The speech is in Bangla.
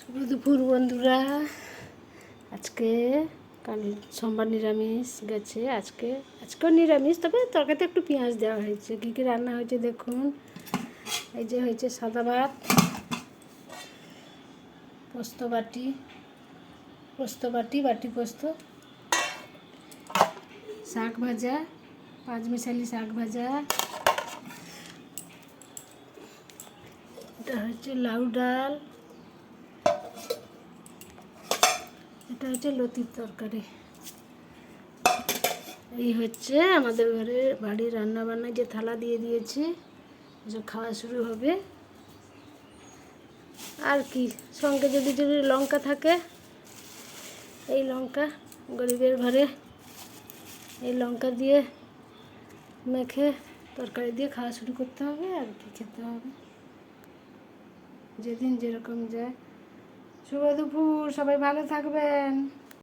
শুভ দুপুর বন্ধুরা। আজকে কাল সোমবার নিরামিষ গেছে, আজকেও নিরামিষ, তবে তরকারিতে একটু পেঁয়াজ দেওয়া হয়েছে। কী কী রান্না হয়েছে দেখুন। এই যে হয়েছে সাদা ভাত, বাটি পোস্ত, শাক ভাজা, পাঁচমিশালি শাক ভাজা, এটা হচ্ছে লাউ ডাল, এটা হচ্ছে লতির তরকারি। এই হচ্ছে আমাদের বাড়ির রান্নাবান্না, যে থালা দিয়ে দিয়েছি, এসব খাওয়া শুরু হবে। আর কি, সঙ্গে যদি লঙ্কা থাকে, এই লঙ্কা গরিবের ঘরে এই লঙ্কা দিয়ে মেখে তরকারি দিয়ে খাওয়া শুরু করতে হবে। আর কি খেতে হবে, যেদিন যেরকম যায়। শুভ দুপুর, সবাই ভালো থাকবেন।